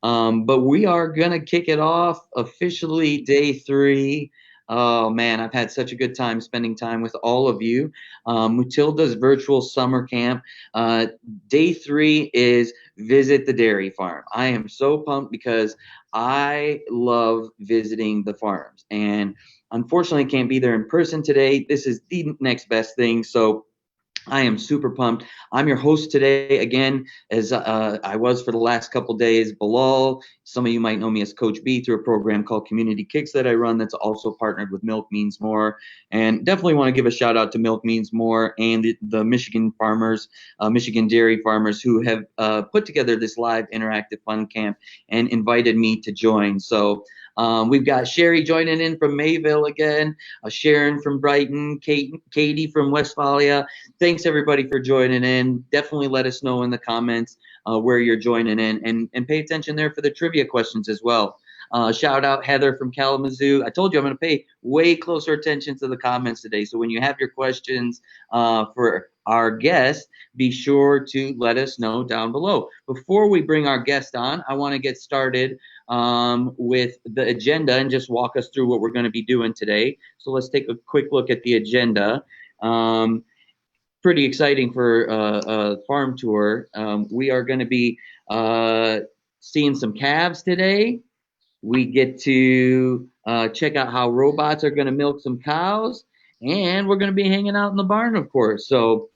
But we are going to kick it off officially day 3. Oh man, I've had such a good time spending time with all of you. Mootilda's virtual summer camp. Uh, Day 3 is visit the dairy farm. I am so pumped because I love visiting the farms. And unfortunately, I can't be there in person today. This is the next best thing. So I am super pumped. I'm your host today again, as I was for the last couple days. Bilal, some of you might know me as Coach B through a program called Community Kicks that I run. That's also partnered with Milk Means More, and definitely want to give a shout out to Milk Means More and the Michigan farmers, Michigan dairy farmers, who have put together this live interactive fun camp and invited me to join. So we've got Sherry joining in from Mayville again, Sharon from Brighton, Katie from Westphalia. Thanks everybody for joining in. Definitely let us know in the comments where you're joining in, and pay attention there for the trivia questions as well. Shout out Heather from Kalamazoo. I told you I'm going to pay way closer attention to the comments today. So when you have your questions for our guest, be sure to let us know down below. Before we bring our guest on, I want to get started with the agenda and just walk us through what we're going to be doing today. So let's take a quick look at the agenda. Pretty exciting for a farm tour. We are going to be seeing some calves today. We get to check out how robots are going to milk some cows, and we're going to be hanging out in the barn, of course. So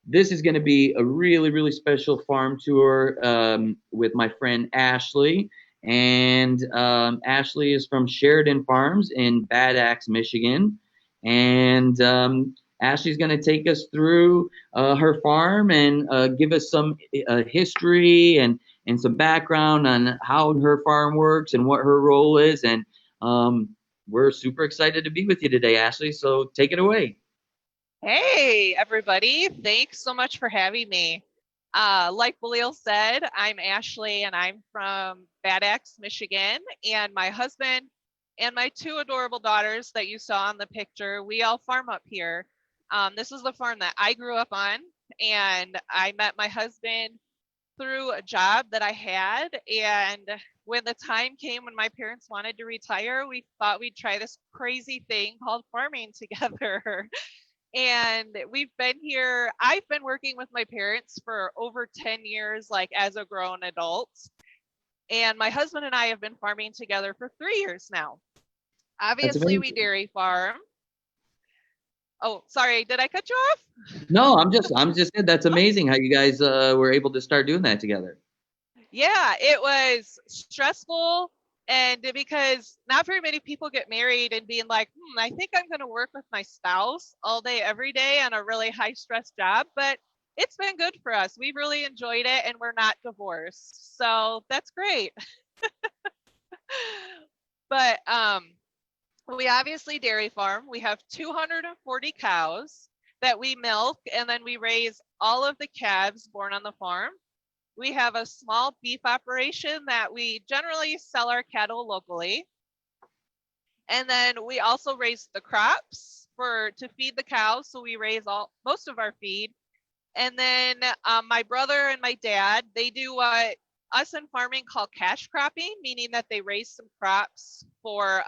this is going to be a really, really special farm tour with my friend Ashley. And Ashley is from Sheridan Farms in Bad Axe, Michigan. And Ashley's going to take us through her farm and give us some history and some background on how her farm works and what her role is. And we're super excited to be with you today, Ashley. So take it away. Hey, everybody. Thanks so much for having me. Like Balil said, I'm Ashley and I'm from Bad Axe, Michigan. And my husband and my 2 adorable daughters that you saw in the picture, we all farm up here. This is the farm that I grew up on. And I met my husband through a job that I had. And when the time came when my parents wanted to retire, we thought we'd try this crazy thing called farming together. And we've been here. I've been working with my parents for over 10 years, like as a grown adult. And my husband and I have been farming together for 3 years now. That's Obviously, we amazing. dairy farm. Oh, sorry, did I cut you off? No, I'm just that's amazing how you guys were able to start doing that together. Yeah, it was stressful. And because not very many people get married and being like, I think I'm going to work with my spouse all day, every day on a really high stress job. But it's been good for us. We've really enjoyed it and we're not divorced. So that's great. But we obviously dairy farm. We have 240 cows that we milk and then we raise all of the calves born on the farm. We have a small beef operation that we generally sell our cattle locally. And then we also raise the crops to feed the cows. So we raise most of our feed. And then my brother and my dad, they do what us in farming call cash cropping, meaning that they raise some crops for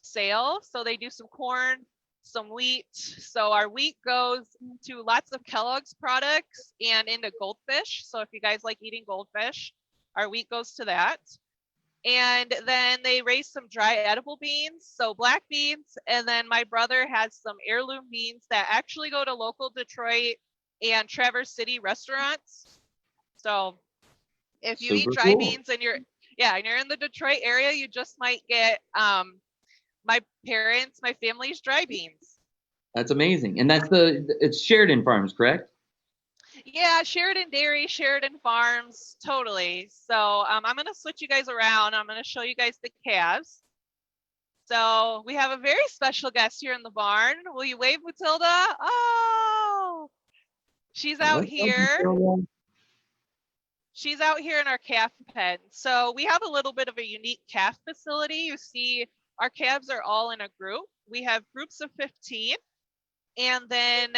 sale. So they do some corn, some wheat. So our wheat goes to lots of Kellogg's products and into goldfish. So if you guys like eating goldfish, our wheat goes to that. And then they raise some dry edible beans, so black beans. And then my brother has some heirloom beans that actually go to local Detroit and Traverse City restaurants. So if you eat Super dry cool. beans and you're in the Detroit area, you just might get my family's dry beans. That's amazing. And it's Sheridan Farms, correct? Yeah, Sheridan Dairy, Sheridan Farms, totally. So I'm going to switch you guys around. I'm going to show you guys the calves. So we have a very special guest here in the barn. Will you wave, Matilda? Oh, she's out What's up, here. Matilda? She's out here in our calf pen. So we have a little bit of a unique calf facility. You see, our calves are all in a group. We have groups of 15, and then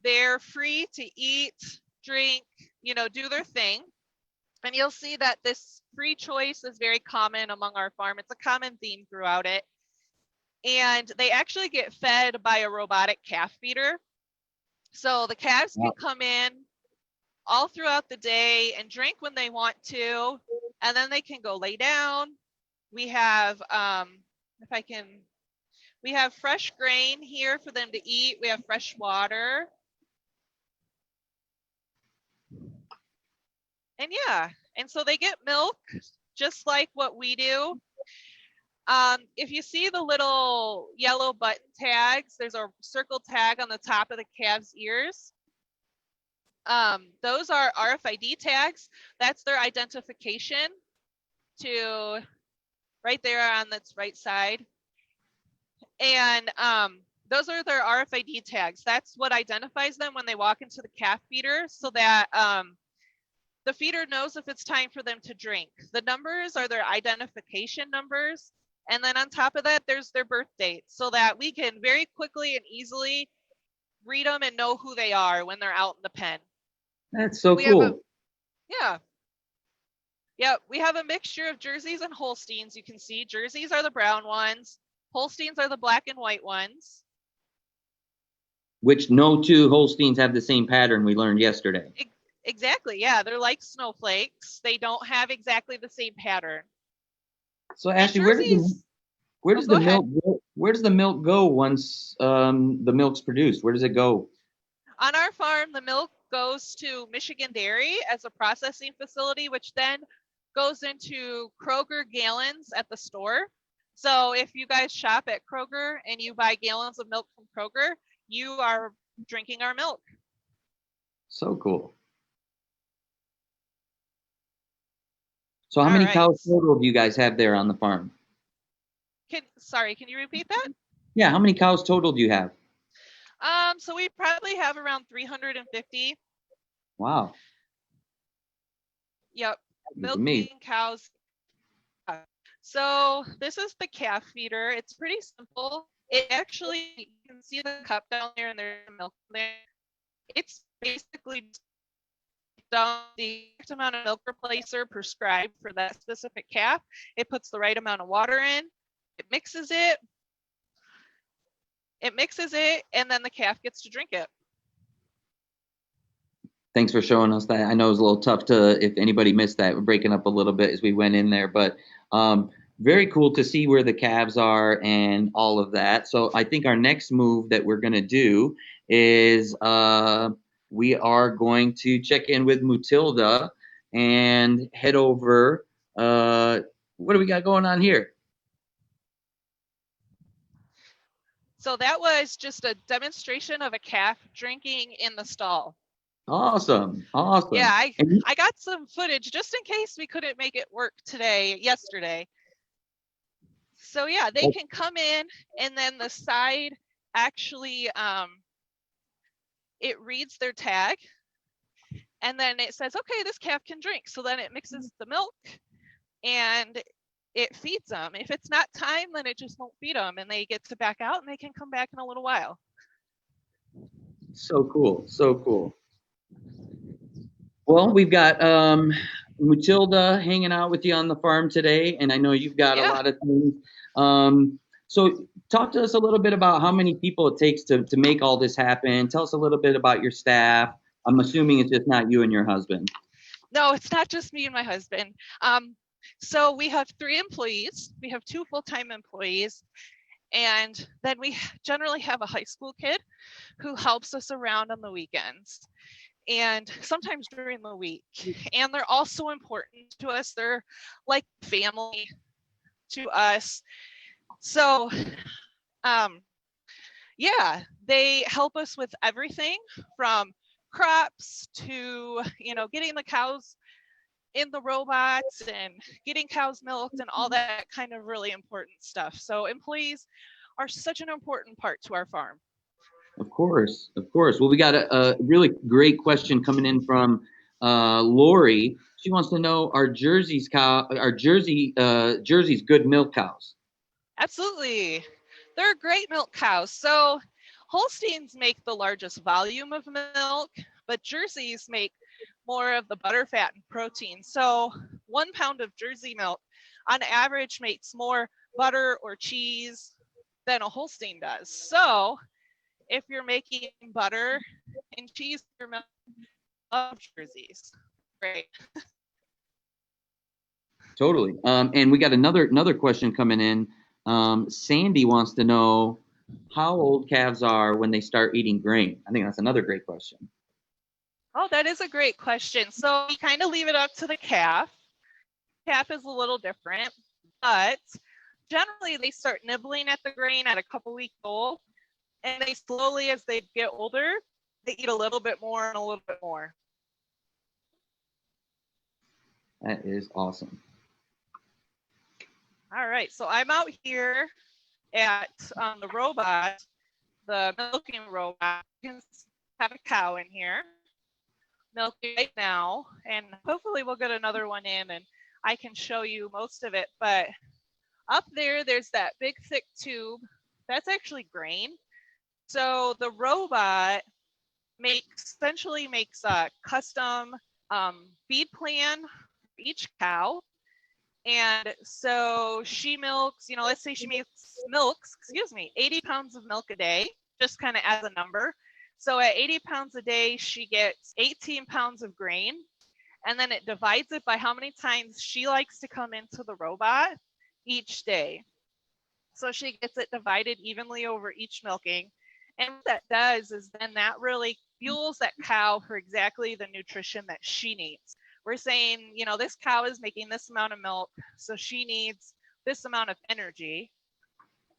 they're free to eat, drink, do their thing. And you'll see that this free choice is very common among our farm. It's a common theme throughout it. And they actually get fed by a robotic calf feeder. So the calves can come in all throughout the day and drink when they want to, and then they can go lay down. We have, we have fresh grain here for them to eat. We have fresh water. And yeah, and so they get milk just like what we do. If you see the little yellow button tags, there's a circle tag on the top of the calf's ears. Those are RFID tags. That's their identification to right there on its right side. And those are their RFID tags. That's what identifies them when they walk into the calf feeder, so that the feeder knows if it's time for them to drink. The numbers are their identification numbers. And then on top of that, there's their birth date, so that we can very quickly and easily read them and know who they are when they're out in the pen. That's so cool. We have a mixture of Jerseys and Holsteins. You can see Jerseys are the brown ones. Holsteins are the black and white ones. Which no two Holsteins have the same pattern we learned yesterday. Exactly, yeah. They're like snowflakes. They don't have exactly the same pattern. So Ashley, where does the milk go once the milk's produced? Where does it go? On our farm, the milk goes to Michigan Dairy as a processing facility, which then goes into Kroger gallons at the store. So if you guys shop at Kroger and you buy gallons of milk from Kroger, you are drinking our milk. So cool. So how many cows total do you guys have there on the farm? Sorry, can you repeat that? Yeah, how many cows total do you have? So we probably have around 350. Wow. Yep, milking cows. So this is the calf feeder. It's pretty simple. It actually, you can see the cup down there and there's milk there. It's basically down the exact amount of milk replacer prescribed for that specific calf. It puts the right amount of water in. It mixes it. And then the calf gets to drink it. Thanks for showing us that. I know it was a little tough if anybody missed that, we're breaking up a little bit as we went in there, but very cool to see where the calves are and all of that. So I think our next move that we're going to do is we are going to check in with Mootilda and head over. What do we got going on here? So that was just a demonstration of a calf drinking in the stall. Awesome. Yeah, I got some footage just in case we couldn't make it work yesterday. So yeah, they can come in, and then the side actually, it reads their tag, and then it says, okay, this calf can drink. So then it mixes the milk and it feeds them. If it's not time, then it just won't feed them, and they get to back out and they can come back in a little while. So cool. So cool. Well, we've got Mootilda hanging out with you on the farm today, and I know you've got a lot of things. So talk to us a little bit about how many people it takes to make all this happen. Tell us a little bit about your staff. I'm assuming it's just not you and your husband. No, it's not just me and my husband. So we have 3 employees. We have 2 full-time employees. And then we generally have a high school kid who helps us around on the weekends and sometimes during the week. And they're also important to us. They're like family to us. So, yeah, they help us with everything from crops to, getting the cows in the robots and getting cows milked and all that kind of really important stuff. So employees are such an important part to our farm. Of course. Well, we got a really great question coming in from Lori. She wants to know, are Jersey's good milk cows? Absolutely. They're great milk cows. So Holsteins make the largest volume of milk, but Jerseys make more of the butter, fat, and protein. So 1 pound of Jersey milk on average makes more butter or cheese than a Holstein does. So if you're making butter and cheese for milk, love Jerseys. Great. Totally. And we got another question coming in. Sandy wants to know how old calves are when they start eating grain. I think that's another great question. Oh, that is a great question. So we kind of leave it up to the calf. Calf is a little different, but generally they start nibbling at the grain at a couple weeks old, and they slowly, as they get older, they eat a little bit more and a little bit more. That is awesome. All right, so I'm out here at the robot, the milking robot. You can have a cow in here milking right now, and hopefully we'll get another one in and I can show you most of it. But up there's that big thick tube. That's actually grain. So the robot essentially makes a custom feed plan for each cow. And so she milks, let's say she milks 80 pounds of milk a day, just kind of as a number. So at 80 pounds a day, she gets 18 pounds of grain. And then it divides it by how many times she likes to come into the robot each day. So she gets it divided evenly over each milking. And what that does is then that really fuels that cow for exactly the nutrition that she needs. We're saying, this cow is making this amount of milk, so she needs this amount of energy.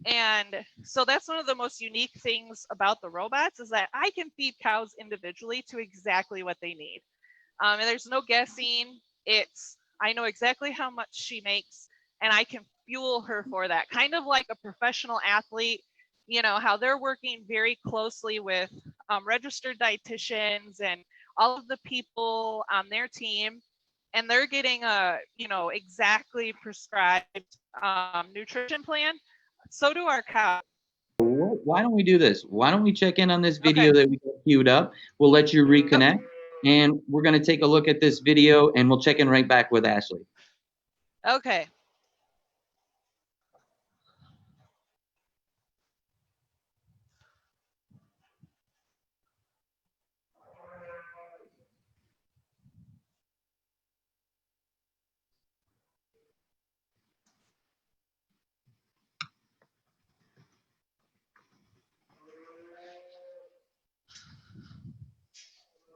And so that's one of the most unique things about the robots is that I can feed cows individually to exactly what they need. And there's no guessing. I know exactly how much she makes, and I can fuel her for that. Kind of like a professional athlete, how they're working very closely with registered dietitians and all of the people on their team, and they're getting a, exactly prescribed nutrition plan. So do our cows. Why don't we do this? Why don't we check in on this Okay. video that we got queued up? We'll let you reconnect, and we're going to take a look at this video, and we'll check in right back with Ashley. Okay.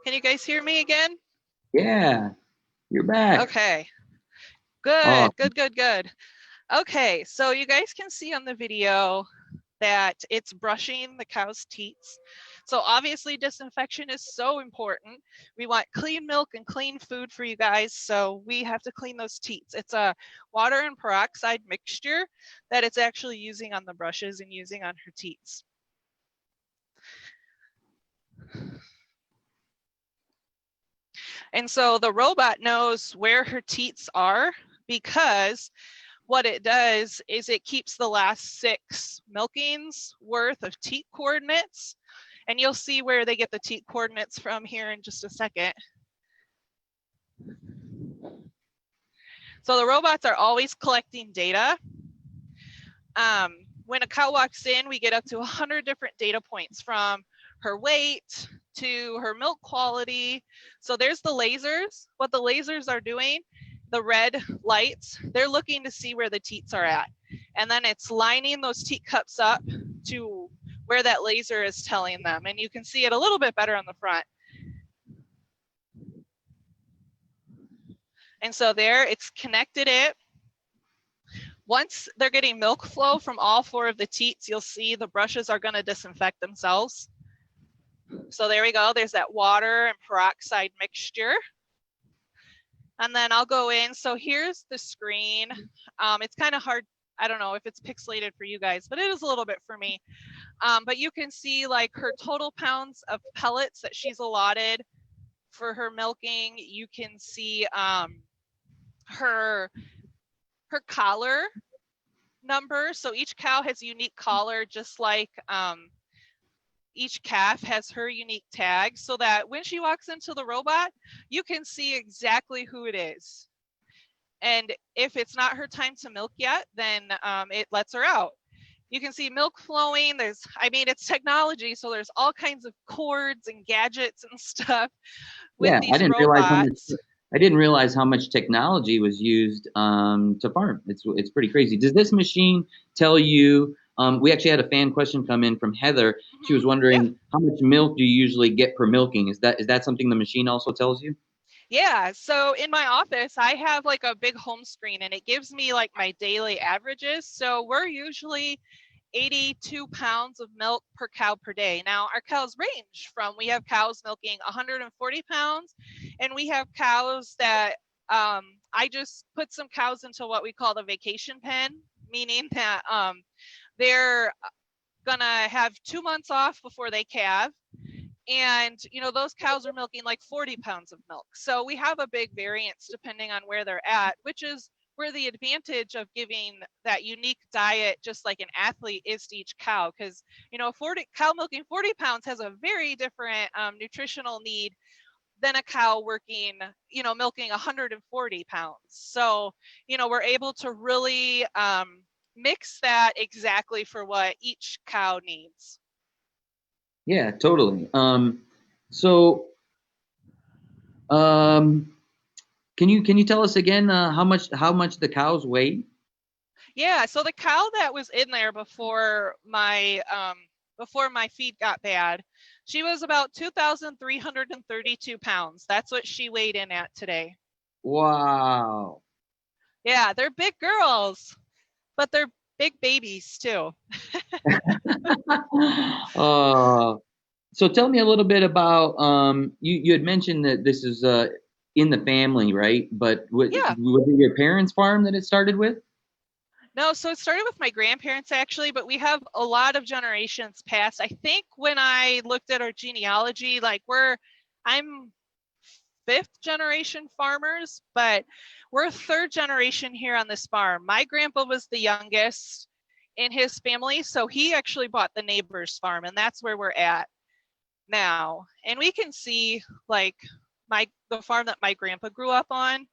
Can you guys hear me again? Yeah, you're back. Okay. Good, good, good, good. Okay, so you guys can see on the video that it's brushing the cow's teats. So obviously disinfection is so important. We want clean milk and clean food for you guys, so we have to clean those teats. It's a water and peroxide mixture that it's actually using on the brushes and using on her teats. And so the robot knows where her teats are because what it does is it keeps the last 6 milkings worth of teat coordinates. And you'll see where they get the teat coordinates from here in just a second. So the robots are always collecting data. When a cow walks in, we get up to 100 different data points from her weight to her milk quality. So there's the lasers. What the lasers are doing, the red lights, they're looking to see where the teats are at. And then it's lining those teat cups up to where that laser is telling them. And you can see it a little bit better on the front. And so there, it's connected it. Once they're getting milk flow from all 4 of the teats, you'll see the brushes are going to disinfect themselves. So there we go. There's that water and peroxide mixture. And then I'll go in. So here's the screen. It's kind of hard. I don't know if it's pixelated for you guys, but it is a little bit for me. But you can see like her total pounds of pellets that she's allotted for her milking. You can see her collar number. So each cow has a unique collar, just like each calf has her unique tag so that when she walks into the robot, you can see exactly who it is. And if it's not her time to milk yet, then it lets her out. You can see milk flowing. It's technology, so there's all kinds of cords and gadgets and stuff with Yeah, these robots. I didn't realize how much technology was used to farm. It's pretty crazy. Does this machine tell you? We actually had a fan question come in from Heather. She was Yeah. wondering how much milk do you usually get per milking? Is that something the machine also tells you? Yeah. So in my office, I have like a big home screen and it gives me like my daily averages. So we're usually 82 pounds of milk per cow per day. Now, our cows range from we have cows milking 140 pounds, and we have cows that I just put some cows into what we call the vacation pen, meaning that they're gonna have 2 months off before they calve. And those cows are milking like 40 pounds of milk, so we have a big variance depending on where they're at, which is where the advantage of giving that unique diet just like an athlete is to each cow, because 40 cow milking 40 pounds has a very different nutritional need than a cow working milking 140 pounds. So we're able to really mix that exactly for what each cow needs. Yeah, totally. So um, can you tell us again how much the cows weigh? Yeah, so the cow that was in there before my feed got bad, she was about 2,332 pounds. That's what she weighed in at today. Wow. Yeah, they're big girls, but they're big babies too. uh, so tell me a little bit about you had mentioned that this is in the family, right? But Yeah. was it your parents' farm that it started with? No, so it started with my grandparents actually, but we have a lot of generations past. I think when I looked at our genealogy, I'm fifth generation farmers, but we're third generation here on this farm. My grandpa was the youngest in his family, so he actually bought the neighbor's farm, and that's where we're at now. And we can see like the farm that my grandpa grew up on.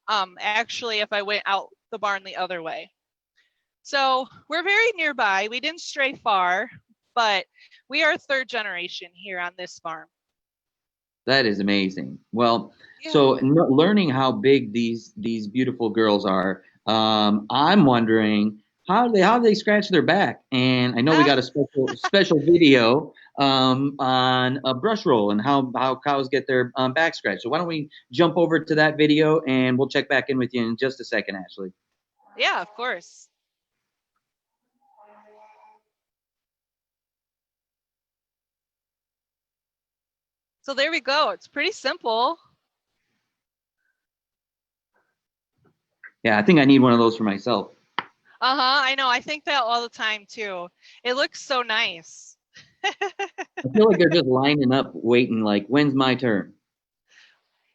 Actually, if I went out the barn the other way. So we're very nearby. We didn't stray far, but we are third generation here on this farm. That is amazing. Well, Yeah. so learning how big these beautiful girls are, I'm wondering how do they scratch their back? And I know we got a special video on a brush roll and how cows get their back scratched. So why don't we jump over to that video and we'll check back in with you in just a second, Ashley. Yeah, of course. So there we go. It's pretty simple. Yeah, I think I need one of those for myself. I know. I think that all the time too. It looks so nice. I feel like they're just lining up, waiting, like, when's my turn?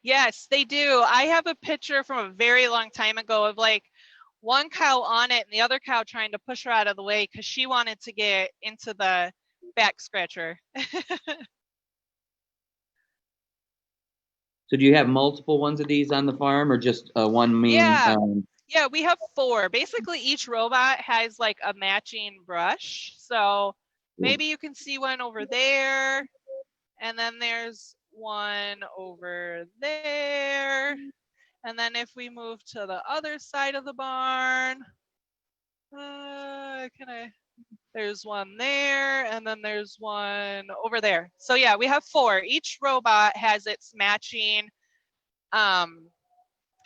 Yes, they do. I have a picture from a very long time ago of like one cow on it and the other cow trying to push her out of the way because she wanted to get into the back scratcher. So do you have multiple ones of these on the farm, or just one main? Yeah. Yeah, we have four. Basically, each robot has like a matching brush. So maybe you can see one over there, and then there's one over there. And then if we move to the other side of the barn, there's one there, and then there's one over there. So yeah, we have four. Each robot um,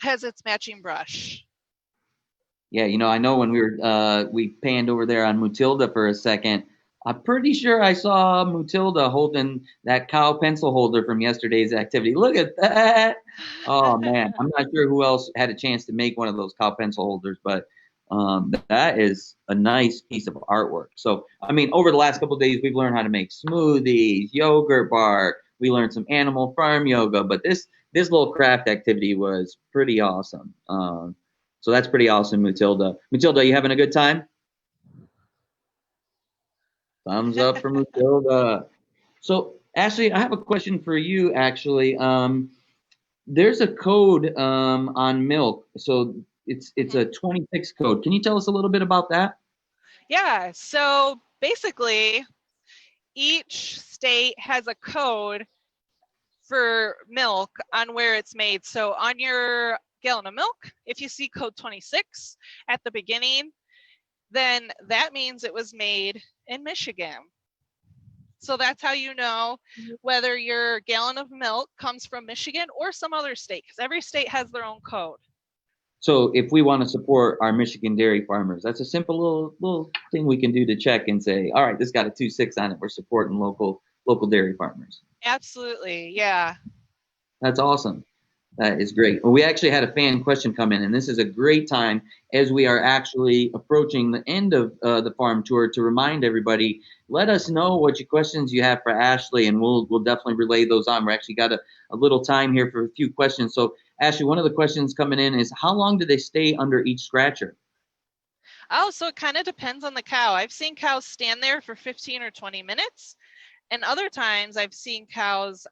has its matching brush. Yeah, I know when we panned over there on Mootilda for a second. I'm pretty sure I saw Mootilda holding that cow pencil holder from yesterday's activity. Look at that! Oh man, I'm not sure who else had a chance to make one of those cow pencil holders, but that is a nice piece of artwork. So, I mean, over the last couple of days, we've learned how to make smoothies, yogurt bar. We learned some animal farm yoga, but this little craft activity was pretty awesome. So that's pretty awesome, Matilda. Matilda, you having a good time? Thumbs up for Matilda. So, Ashley, I have a question for you, actually. There's a code on milk. So it's Mhm. a 26 code. Can you tell us a little bit about that? Yeah, so basically, each state has a code for milk on where it's made. So on your gallon of milk, if you see code 26 at the beginning, then that means it was made in Michigan. So that's how you know whether your gallon of milk comes from Michigan or some other state, because every state has their own code. So if we want to support our Michigan dairy farmers, that's a simple little thing we can do to check and say, all right, this got a 26 on it. We're supporting local dairy farmers. Absolutely. Yeah. That's awesome. That is great. Well, we actually had a fan question come in, and this is a great time as we are actually approaching the end of the farm tour to remind everybody. Let us know what your questions you have for Ashley, and we'll definitely relay those on. We actually got a little time here for a few questions. So, Ashley, one of the questions coming in is, how long do they stay under each scratcher? Oh, so it kind of depends on the cow. I've seen cows stand there for 15 or 20 minutes. And other times I've seen cows,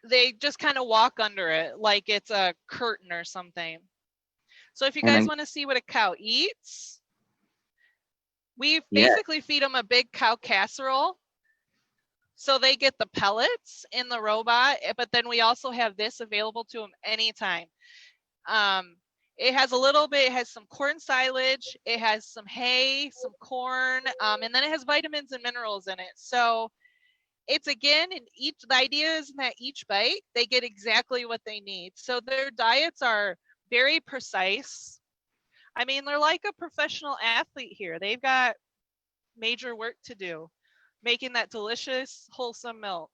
they just kind of walk under it like it's a curtain or something. So if you And guys I, want to see what a cow eats, we yeah, basically feed them a big cow casserole. So they get the pellets in the robot, but then we also have this available to them anytime. Um, it has a little bit, it has some corn silage, it has some hay, some corn, and then it has vitamins and minerals in it. So it's again, in each, the idea is that each bite, they get exactly what they need. So their diets are very precise. I mean, they're like a professional athlete here. They've got major work to do, making that delicious, wholesome milk.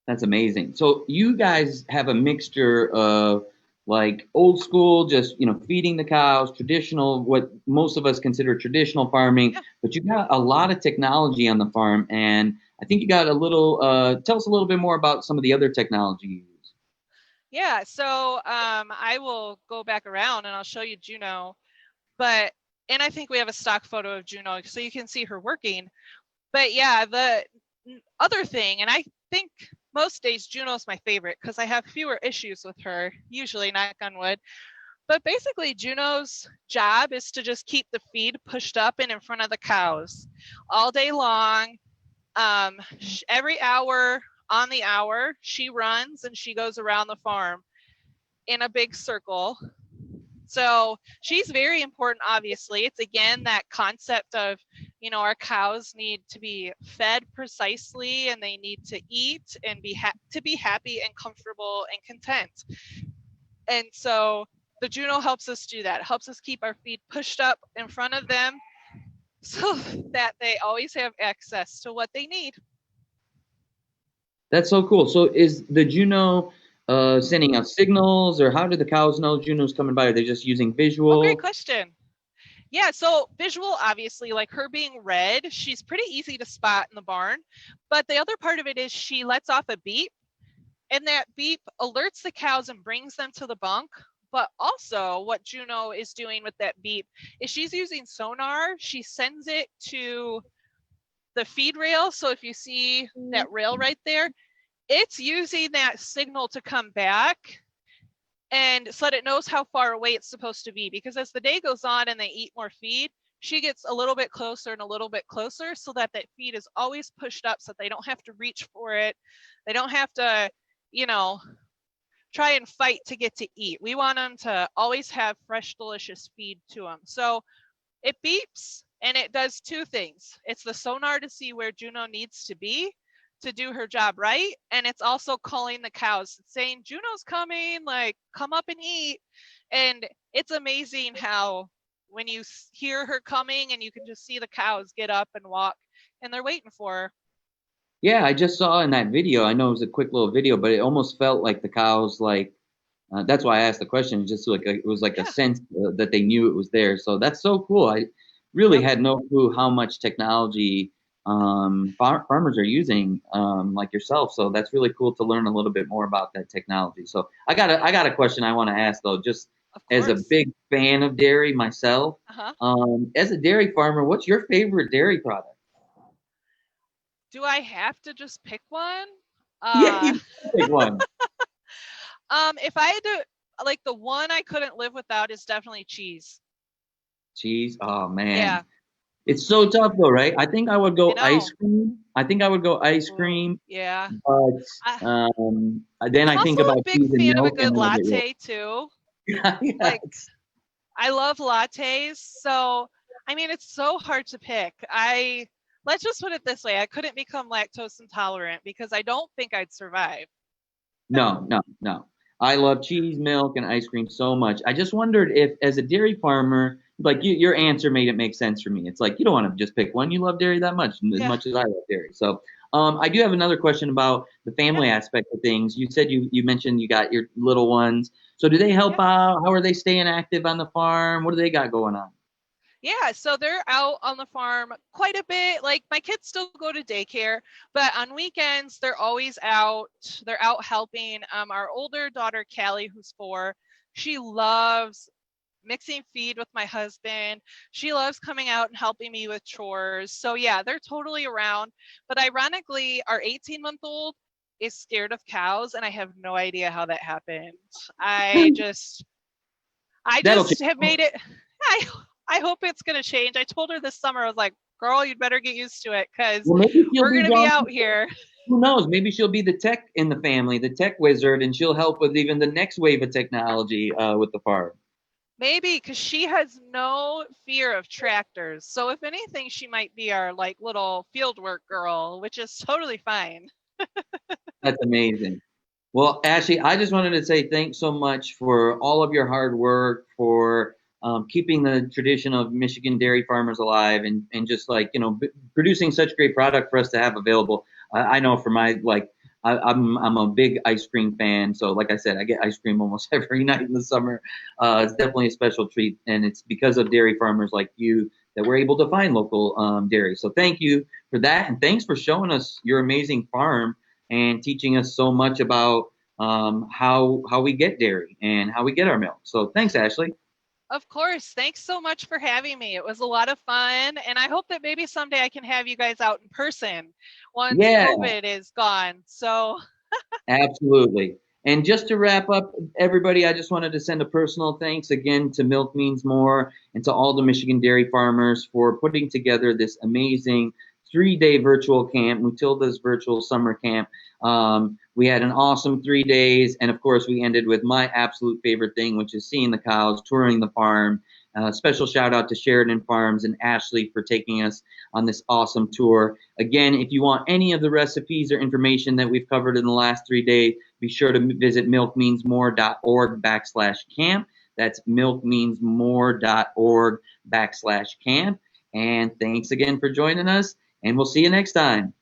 that's amazing. So you guys have a mixture of like old school, just feeding the cows, traditional, what most of us consider traditional farming, Yeah. but you got a lot of technology on the farm, and I think you got a little. Tell us a little bit more about some of the other technology you use. Yeah. So I will go back around and I'll show you Juno. But, and I think we have a stock photo of Juno so you can see her working. But yeah, the other thing, and I think most days Juno's my favorite because I have fewer issues with her, usually, knock on wood. But basically, Juno's job is to just keep the feed pushed up and in front of the cows all day long. Every hour on the hour, she runs and she goes around the farm in a big circle. So she's very important, obviously. It's again that concept of, our cows need to be fed precisely and they need to eat and to be happy and comfortable and content. And so the Juno helps us do that. It helps us keep our feed pushed up in front of them so that they always have access to what they need. That's so cool. So is the Juno sending out signals, or how do the cows know Juno's coming by? Are they just using Oh, great visual? question. Yeah, so visual, obviously, like her being red, she's pretty easy to spot in the barn. But the other part of it is she lets off a beep, and that beep alerts the cows and brings them to the bunk. But also, what Juno is doing with that beep is she's using sonar. She sends it to the feed rail. So if you see that rail right there, it's using that signal to come back and so that it knows how far away it's supposed to be. Because as the day goes on and they eat more feed, she gets a little bit closer and a little bit closer so that that feed is always pushed up so they don't have to reach for it. They don't have to, you know, try and fight to get to eat. We want them to always have fresh, delicious feed to them. So it beeps and it does two things. It's the sonar to see where Juno needs to be to do her job right. And it's also calling the cows, saying, Juno's coming, like, come up and eat. And it's amazing how when you hear her coming and you can just see the cows get up and walk and they're waiting for her. Yeah, I just saw in that video. I know it was a quick little video, but it almost felt like the cows like. That's why I asked the question. Just like it was like a Yeah. sense that they knew it was there. So that's so cool. I really Yep. had no clue how much technology farmers are using, like yourself. So that's really cool to learn a little bit more about that technology. So I got a question I want to ask though. Just Of as a course. big fan of dairy myself, Uh huh. as a dairy farmer, what's your favorite dairy product? Do I have to just pick one? Yeah, Uh, you pick one. if I had to, like the one I couldn't live without is definitely cheese. Cheese. Oh man. Yeah. It's so Mhm. tough though, right? I think I would I go ice know. cream. I think I would go ice Ooh, cream, yeah. but I, then I'm I think also a about big cheese and fan of a milk, and good then I get real. latte too. Yeah, Like I love lattes, so I mean it's so hard to pick. I let's just put it this way, I couldn't become lactose intolerant because I don't think I'd survive. no, no, no. I love cheese, milk, and ice cream so much. I just wondered if, as a dairy farmer, like your answer made it make sense for me. It's like you don't want to just pick one. You love dairy that Yeah. much as I love dairy. So, I do have another question about the Yeah. family aspect of things. You said you mentioned you got your little ones. So, do they help Yeah. out? How are they staying active on the farm? What do they got going on? Yeah, so they're out on the farm quite a bit. Like my kids still go to daycare, but on weekends they're always out. They're out helping. Our older daughter Callie, who's 4, she loves mixing feed with my husband. She loves coming out and helping me with chores. So yeah, they're totally around. But ironically, our 18-month-old is scared of cows, and I have no idea how that happened. I just I That'll just change. have made it. I I hope it's gonna change. I told her this summer, I was like, girl, you'd better get used to it because Well, maybe she'll we're be gonna be drawn. out here. Who knows? Maybe she'll be the tech in the family, the tech wizard, and she'll help with even the next wave of technology with the farm. Maybe because she has no fear of tractors. So if anything, she might be our like little fieldwork girl, which is totally fine. That's amazing. Well, Ashley, I just wanted to say thanks so much for all of your hard work, for keeping the tradition of Michigan dairy farmers alive, and just like producing such great product for us to have available. I know for my like, I'm a big ice cream fan, so like I said, I get ice cream almost every night in the summer. It's definitely a special treat, and it's because of dairy farmers like you that we're able to find local dairy. So thank you for that, and thanks for showing us your amazing farm and teaching us so much about how we get dairy and how we get our milk. So thanks, Ashley. Of course. Thanks so much for having me. It was a lot of fun. And I hope that maybe someday I can have you guys out in person once Yeah, COVID is gone. So, absolutely. And just to wrap up, everybody, I just wanted to send a personal thanks again to Milk Means More and to all the Michigan dairy farmers for putting together this amazing 3 day virtual camp, Mootilda's virtual summer camp. We had an awesome 3 days. And of course, we ended with my absolute favorite thing, which is seeing the cows, touring the farm. Special shout out to Sheridan Farms and Ashley for taking us on this awesome tour. Again, if you want any of the recipes or information that we've covered in the last 3 days, be sure to visit milkmeansmore.org/camp. That's milkmeansmore.org/camp. And thanks again for joining us, and we'll see you next time.